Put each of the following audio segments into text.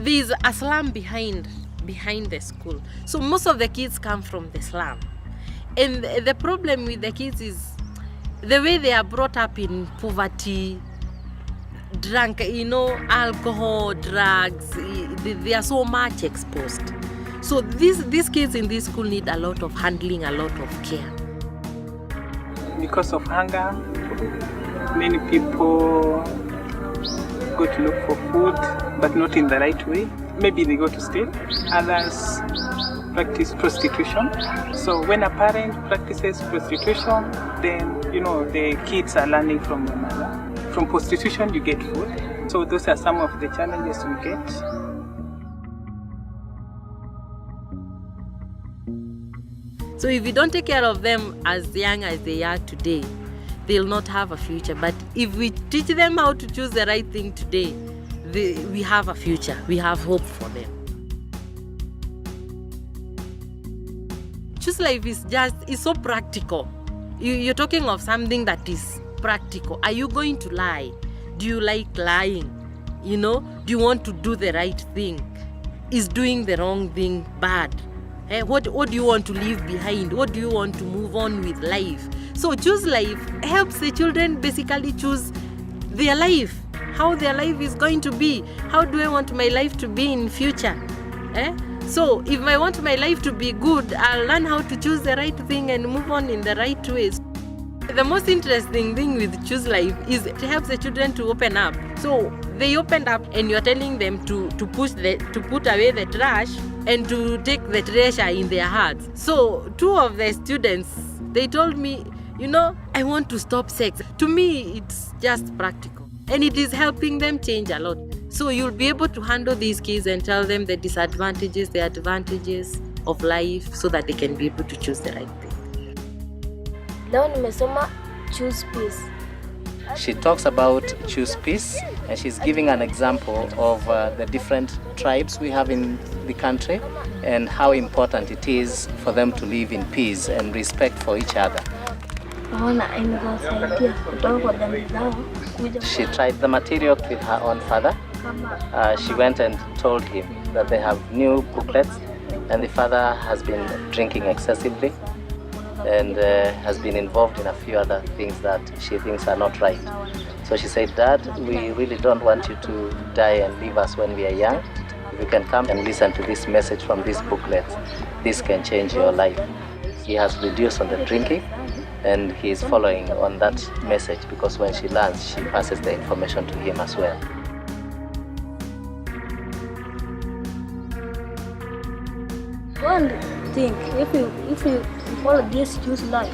there's a slum behind the school. So most of the kids come from the slum. And the problem with the kids is the way they are brought up in poverty, drunk, alcohol, drugs, they are so much exposed. So these kids in this school need a lot of handling, a lot of care. Because of hunger, many people go to look for food, but not in the right way. Maybe they go to steal. Others practice prostitution. So when a parent practices prostitution, then the kids are learning from the mother. From prostitution, you get food. So those are some of the challenges we get. So if you don't take care of them as young as they are today, they'll not have a future. But if we teach them how to choose the right thing today, we have a future. We have hope for them. Choose life is so practical. You're talking of something that is practical. Are you going to lie? Do you like lying? Do you want to do the right thing? Is doing the wrong thing bad? What do you want to leave behind? What do you want to move on with life? So choose life helps the children basically choose their life, how their life is going to be. How do I want my life to be in future? So if I want my life to be good, I'll learn how to choose the right thing and move on in the right ways. The most interesting thing with Choose Life is it helps the children to open up. So they opened up and you're telling them to put away the trash and to take the treasure in their hearts. So 2 of the students, they told me, I want to stop sex. To me, it's just practical. And it is helping them change a lot. So you'll be able to handle these kids and tell them the disadvantages, the advantages of life so that they can be able to choose the right thing. Leo nimesoma Choose Peace. She talks about Choose Peace, and she's giving an example of the different tribes we have in the country and how important it is for them to live in peace and respect for each other. She tried the material with her own father. She went and told him that they have new booklets and the father has been drinking excessively and has been involved in a few other things that she thinks are not right. So she said, Dad, we really don't want you to die and leave us when we are young. If you can come and listen to this message from this booklet, this can change your life. He has reduced on the drinking and he is following on that message because when she learns, she passes the information to him as well. One thing, if you follow this Choose Life,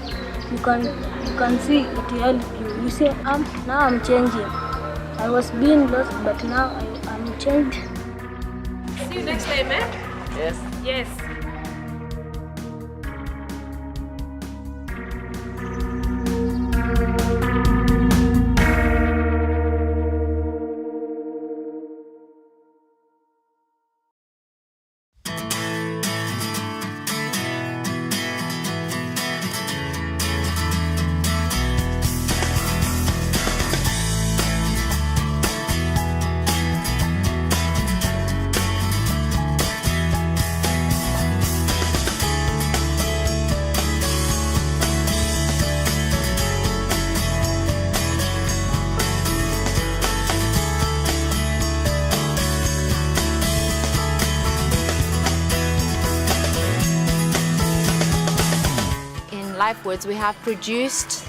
you can see it help you. You say, now I'm changing. I was being lost, but now I'm changed. See you next time, eh? Yes. Yes. Lifewords, we have produced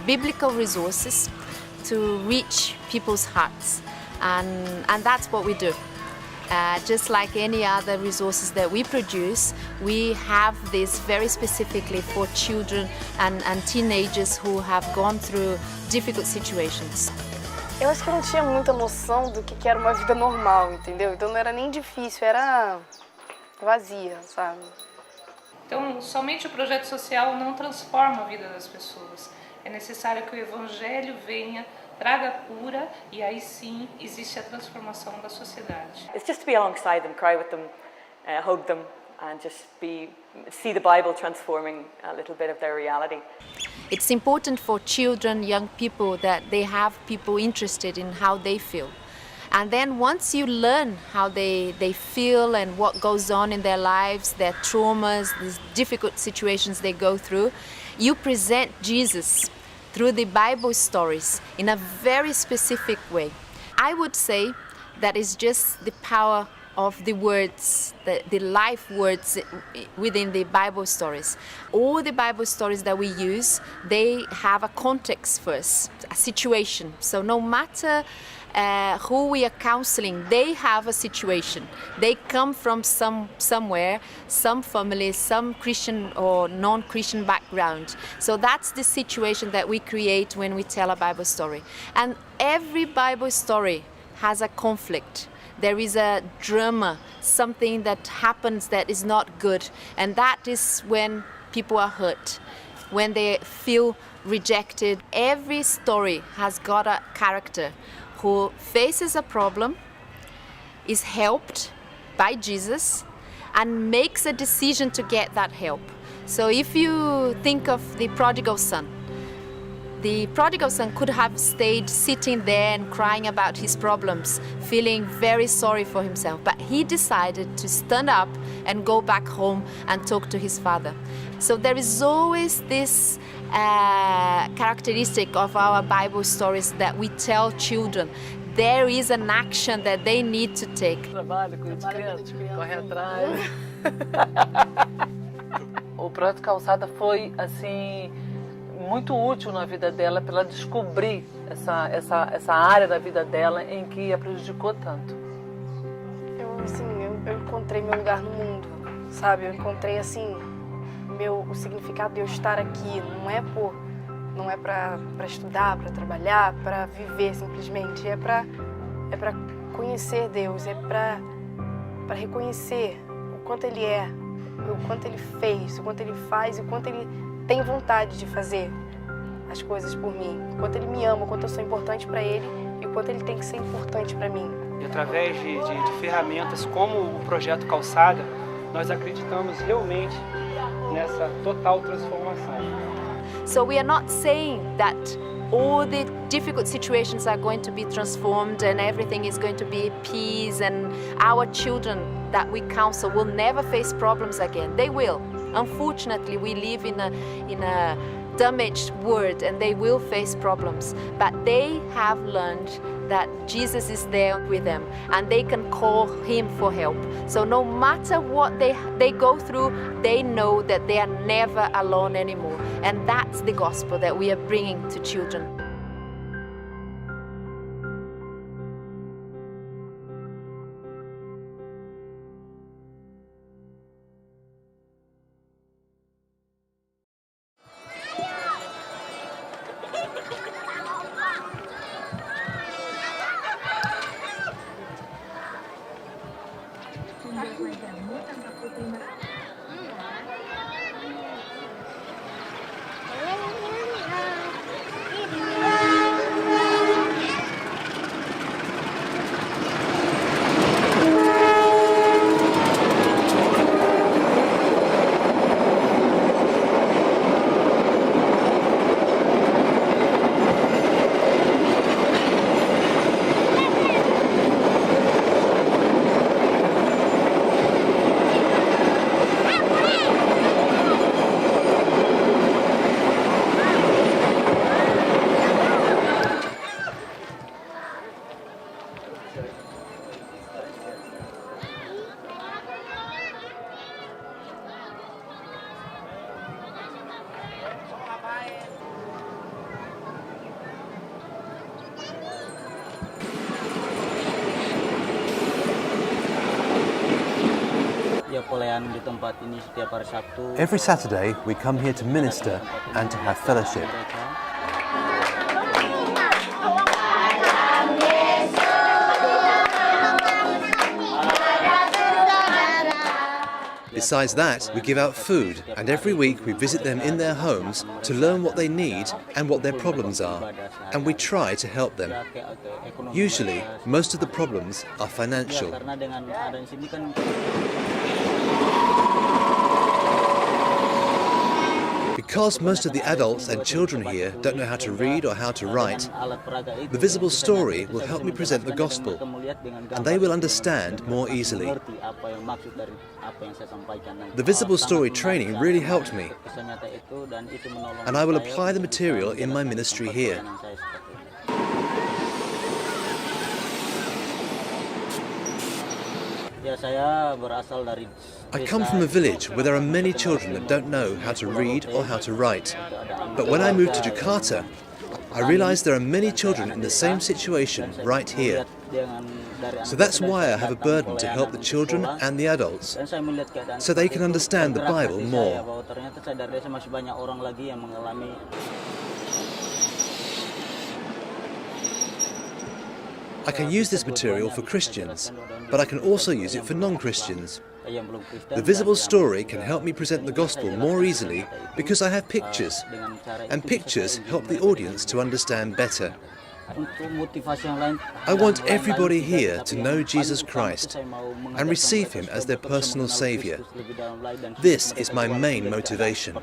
biblical resources to reach people's hearts, and that's what we do. Just like any other resources that we produce, we have this very specifically for children and teenagers who have gone through difficult situations. Eu acho que eu não tinha muita noção do que era uma vida normal, entendeu? Então não era nem difícil, era vazia, sabe? Então, somente o projeto social não transforma a vida das pessoas. É necessário que o Evangelho venha, traga cura e aí sim existe a transformação da sociedade. It's just to be alongside them, cry with them, hug them and just see the Bible transforming a little bit of their reality. It's important for children, young people, that they have people interested in how they feel. And then once you learn how they feel and what goes on in their lives, their traumas, these difficult situations they go through, you present Jesus through the Bible stories in a very specific way. I would say that is just the power of the words, the life words within the Bible stories. All the Bible stories that we use, they have a context first, a situation. So no matter who we are counseling, they have a situation. They come from somewhere, some family, some Christian or non-Christian background. So that's the situation that we create when we tell a Bible story. And every Bible story has a conflict. There is a drama, something that happens that is not good. And that is when people are hurt, when they feel rejected. Every story has got a character who faces a problem, is helped by Jesus, and makes a decision to get that help. So if you think of the prodigal son could have stayed sitting there and crying about his problems, feeling very sorry for himself. But he decided to stand up and go back home and talk to his father. So there is always this characteristic of our Bible stories that we tell children. There is an action that they need to take. Trabalho com as crianças, corre atrás. O projeto Calçada foi assim muito útil na vida dela para ela descobrir essa área da vida dela em que a prejudicou tanto. Eu encontrei meu lugar no mundo, sabe? Eu encontrei assim o significado de eu estar aqui. Não é para estudar, para trabalhar, para viver simplesmente. É para conhecer Deus, é para reconhecer o quanto Ele é, o quanto Ele fez, o quanto Ele faz, o quanto Ele tem vontade de fazer as coisas por mim, o quanto Ele me ama, o quanto eu sou importante para Ele e o quanto Ele tem que ser importante para mim. E através de ferramentas como o Projeto Calçada, nós acreditamos realmente nessa total transformação. So we are not saying that all the difficult situations are going to be transformed and everything is going to be peace and our children that we counsel will never face problems again. They will. Unfortunately, we live in a damaged world and they will face problems. But they have learned that Jesus is there with them and they can call Him for help. So no matter what they go through, they know that they are never alone anymore. And that's the gospel that we are bringing to children. Every Saturday, we come here to minister and to have fellowship. Besides that, we give out food, and every week we visit them in their homes to learn what they need and what their problems are, and we try to help them. Usually, most of the problems are financial. Because most of the adults and children here don't know how to read or how to write, the visible story will help me present the gospel, and they will understand more easily. The visible story training really helped me, and I will apply the material in my ministry here. I come from a village where there are many children that don't know how to read or how to write. But when I moved to Jakarta, I realized there are many children in the same situation right here. So that's why I have a burden to help the children and the adults, so they can understand the Bible more. I can use this material for Christians, but I can also use it for non-Christians. The visible story can help me present the gospel more easily because I have pictures, and pictures help the audience to understand better. I want everybody here to know Jesus Christ and receive Him as their personal Saviour. This is my main motivation.